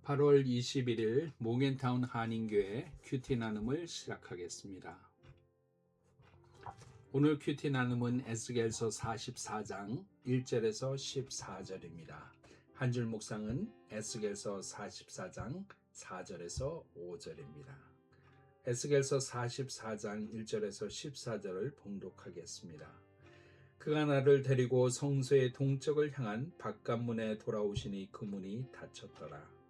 8월 21일 모겐타운 한인교회 큐티 나눔을 시작하겠습니다. 오늘 큐티 나눔은 에스겔서 44장 1절에서 14절입니다. 한 줄 묵상은 에스겔서 44장 4절에서 5절입니다. 에스겔서 44장 1절에서 14절을 봉독하겠습니다. 그가 나를 데리고 성소의 동쪽을 향한 바깥문에 돌아오시니 그 문이 닫혔더라.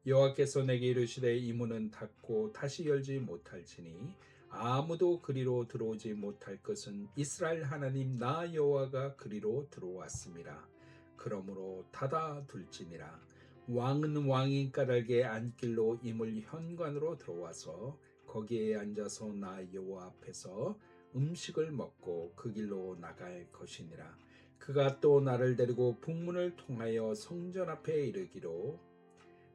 여호와께서 내게 이르시되 이 문은 닫고 다시 열지 못할지니 아무도 그리로 들어오지 못할 것은 이스라엘 하나님 나 여호와가 그리로 들어왔습니다. 그러므로 닫아둘지니라. 왕은 왕인 까닭에 안길로 이물 현관으로 들어와서 거기에 앉아서 나 여호와 앞에서 음식을 먹고 그 길로 나갈 것이니라. 그가 또 나를 데리고 북문을 통하여 성전 앞에 이르기로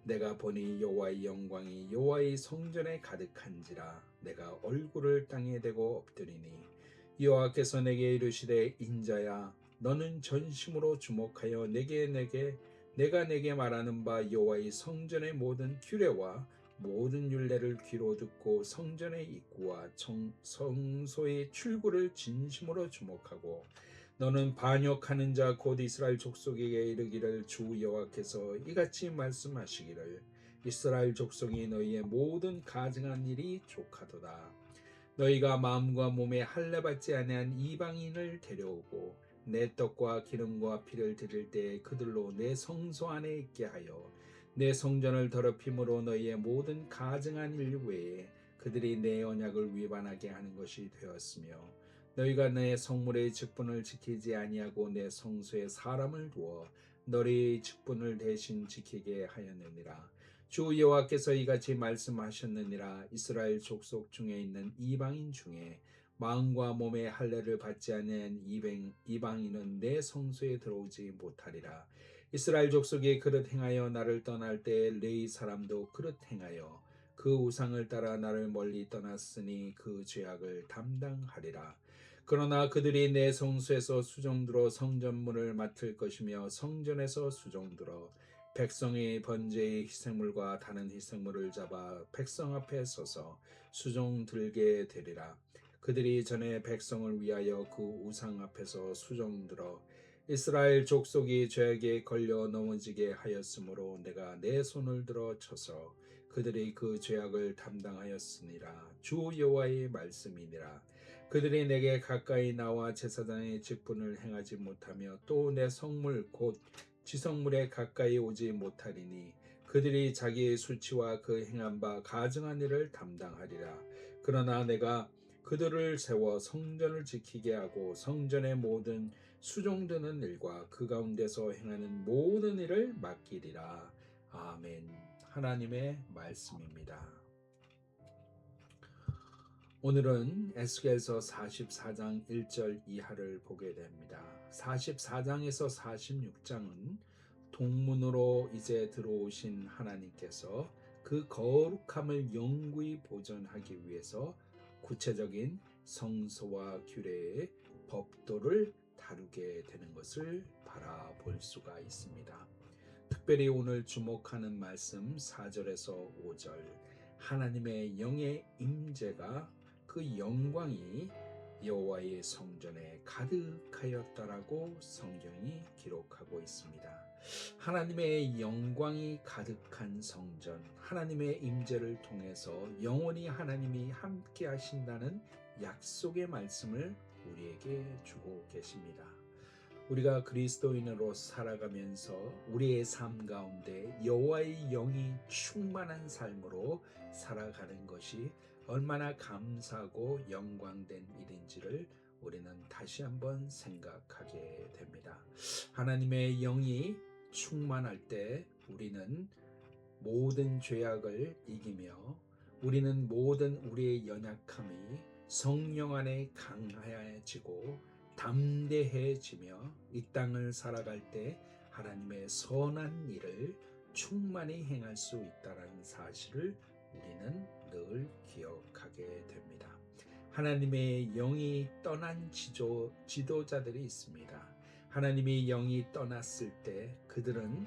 내가 보니 여호와의 영광이 여호와의 성전에 가득한지라. 내가 얼굴을 땅에 대고 엎드리니 여호와께서 내게 이르시되 인자야 너는 전심으로 주목하여 내가 내게 말하는 바 여호와의 성전의 모든 규례와 모든 율례를 귀로 듣고 성전의 입구와 성소의 출구를 진심으로 주목하고 너는 반역하는 자 곧 이스라엘 족속에게 이르기를 주 여호와께서 이같이 말씀하시기를 이스라엘 족속이 너희의 모든 가증한 일이 족하도다. 너희가 마음과 몸에 할례 받지 아니한 이방인을 데려오고 내 떡과 기름과 피를 드릴 때에 그들로 내 성소 안에 있게 하여 내 성전을 더럽힘으로 너희의 모든 가증한 일 외에 그들이 내 언약을 위반하게 하는 것이 되었으며 너희가 내 성물의 직분을 지키지 아니하고 내 성소에 사람을 두어 너희의 직분을 대신 지키게 하였느니라. 주 여호와께서 이같이 말씀하셨느니라. 이스라엘 족속 중에 있는 이방인 중에 마음과 몸의 할례를 받지 않은 이방인은 내 성소에 들어오지 못하리라. 이스라엘 족속이 그릇 행하여 나를 떠날 때에 레위 사람도 그릇 행하여 그 우상을 따라 나를 멀리 떠났으니 그 죄악을 담당하리라. 그러나 그들이 내 성소에서 수종들어 성전문을 맡을 것이며 성전에서 수종들어 백성의 번제의 희생물과 다른 희생물을 잡아 백성 앞에 서서 수종 들게 되리라. 그들이 전에 백성을 위하여 그 우상 앞에서 수종들어 이스라엘 족속이 죄악에 걸려 넘어지게 하였으므로 내가 내 손을 들어 쳐서 그들이 그 죄악을 담당하였으니라. 주 여호와의 말씀이니라. 그들이 내게 가까이 나와 제사장의 직분을 행하지 못하며 또 내 성물 곧 지성물에 가까이 오지 못하리니 그들이 자기의 수치와 그 행한 바 가증한 일을 담당하리라. 그러나 내가 그들을 세워 성전을 지키게 하고 성전의 모든 수종드는 일과 그 가운데서 행하는 모든 일을 맡기리라. 아멘. 하나님의 말씀입니다. 오늘은 에스겔서 44장 1절 이하를 보게 됩니다. 44장에서 46장은 동문으로 이제 들어오신 하나님께서 그 거룩함을 영구히 보존하기 위해서 구체적인 성소와 규례의 법도를 다루게 되는 것을 바라볼 수가 있습니다. 특별히 오늘 주목하는 말씀 4절에서 5절 하나님의 영의 임재가 그 영광이 여호와의 성전에 가득하였다라고 성경이 기록하고 있습니다. 하나님의 영광이 가득한 성전, 하나님의 임재를 통해서 영원히 하나님이 함께 하신다는 약속의 말씀을 우리에게 주고 계십니다. 우리가 그리스도인으로 살아가면서 우리의 삶 가운데 여호와의 영이 충만한 삶으로 살아가는 것이 얼마나 감사하고 영광된 일인지를 우리는 다시 한번 생각하게 됩니다. 하나님의 영이 충만할 때 우리는 모든 죄악을 이기며 우리는 모든 우리의 연약함이 성령 안에 강해지고 담대해지며 이 땅을 살아갈 때 하나님의 선한 일을 충만히 행할 수 있다는 사실을 우리는 늘 기억하게 됩니다. 하나님의 영이 떠난 지도자들이 있습니다. 하나님의 영이 떠났을 때 그들은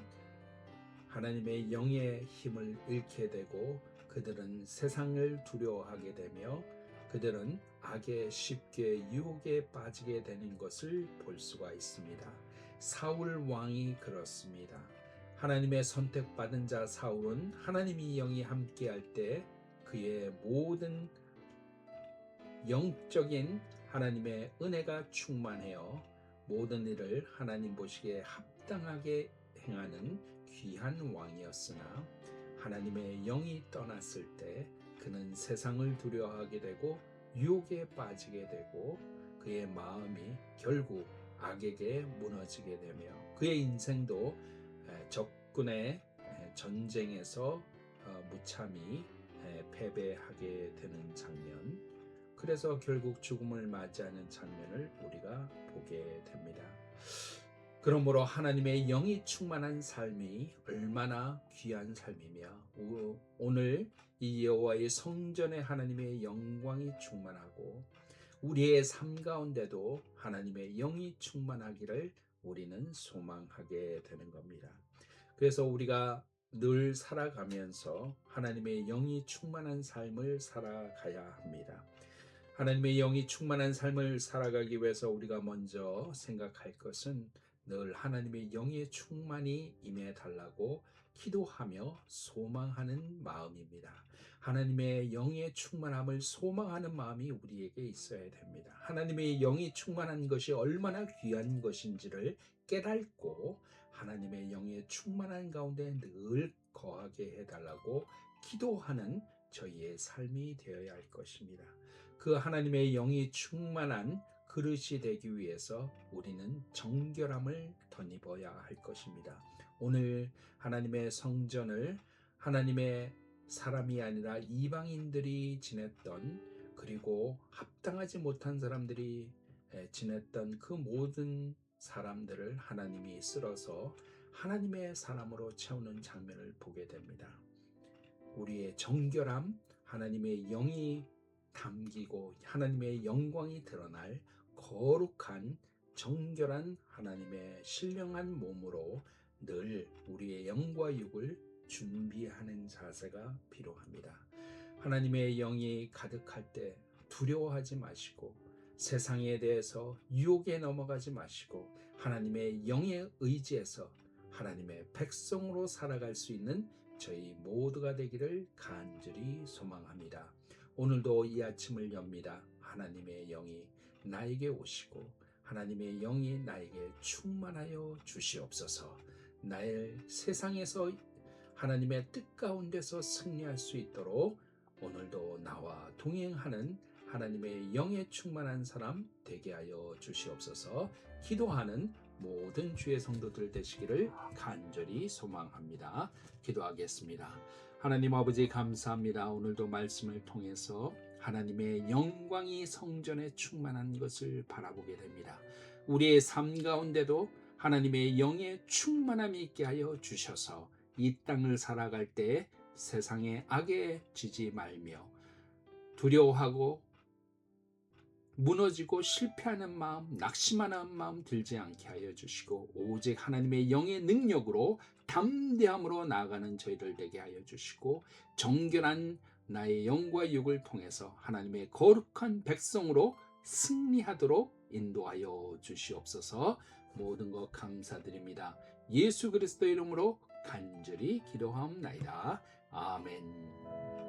하나님의 영의 힘을 잃게 되고 그들은 세상을 두려워하게 되며 그들은 악에 쉽게 유혹에 빠지게 되는 것을 볼 수가 있습니다. 사울 왕이 그렇습니다. 하나님의 선택받은 자 사울은 하나님의 영이 함께할 때 그의 모든 영적인 하나님의 은혜가 충만하여 모든 일을 하나님 보시기에 합당하게 행하는 귀한 왕이었으나 하나님의 영이 떠났을 때 그는 세상을 두려워하게 되고 유혹에 빠지게 되고 그의 마음이 결국 악에게 무너지게 되며 그의 인생도 적군의 전쟁에서 무참히 패배하게 되는 장면, 그래서 결국 죽음을 맞이하는 장면을 우리가 보게 됩니다. 그러므로 하나님의 영이 충만한 삶이 얼마나 귀한 삶이며 오늘 이 여호와의 성전에 하나님의 영광이 충만하고 우리의 삶 가운데도 하나님의 영이 충만하기를 우리는 소망하게 되는 겁니다. 그래서 우리가 늘 살아가면서 하나님의 영이 충만한 삶을 살아가야 합니다. 하나님의 영이 충만한 삶을 살아가기 위해서 우리가 먼저 생각할 것은 늘 하나님의 영의 충만이 임해 달라고 기도하며 소망하는 마음입니다. 하나님의 영의 충만함을 소망하는 마음이 우리에게 있어야 됩니다. 하나님의 영이 충만한 것이 얼마나 귀한 것인지를 깨닫고 하나님의 영의 충만한 가운데 늘 거하게 해달라고 기도하는 저희의 삶이 되어야 할 것입니다. 그 하나님의 영이 충만한 그릇이 되기 위해서 우리는 정결함을 덧입어야 할 것입니다. 오늘 하나님의 성전을 하나님의 사람이 아니라 이방인들이 지냈던, 그리고 합당하지 못한 사람들이 지냈던 그 모든 사람들을 하나님이 쓸어서 하나님의 사람으로 채우는 장면을 보게 됩니다. 우리의 정결함, 하나님의 영이 담기고 하나님의 영광이 드러날 거룩한 정결한 하나님의 신령한 몸으로 늘 우리의 영과 육을 준비하는 자세가 필요합니다. 하나님의 영이 가득할 때 두려워하지 마시고 세상에 대해서 유혹에 넘어가지 마시고 하나님의 영에 의지해서 하나님의 백성으로 살아갈 수 있는 저희 모두가 되기를 간절히 소망합니다. 오늘도 이 아침을 엽니다. 하나님의 영이 나에게 오시고 하나님의 영이 나에게 충만하여 주시옵소서. 나의 세상에서 하나님의 뜻 가운데서 승리할 수 있도록 오늘도 나와 동행하는 하나님의 영에 충만한 사람 되게 하여 주시옵소서. 기도하는 모든 주의 성도들 되시기를 간절히 소망합니다. 기도하겠습니다. 하나님 아버지 감사합니다. 오늘도 말씀을 통해서 하나님의 영광이 성전에 충만한 것을 바라보게 됩니다. 우리의 삶 가운데도 하나님의 영의 충만함이 있게 하여 주셔서 이 땅을 살아갈 때 세상의 악에 지지 말며 두려워하고 무너지고 실패하는 마음, 낙심하는 마음 들지 않게 하여 주시고 오직 하나님의 영의 능력으로 담대함으로 나아가는 저희들 되게 하여 주시고 정결한 나의 영과 육을 통해서 하나님의 거룩한 백성으로 승리하도록 인도하여 주시옵소서. 모든 것 감사드립니다. 예수 그리스도 이름으로 간절히 기도하옵나이다. 아멘.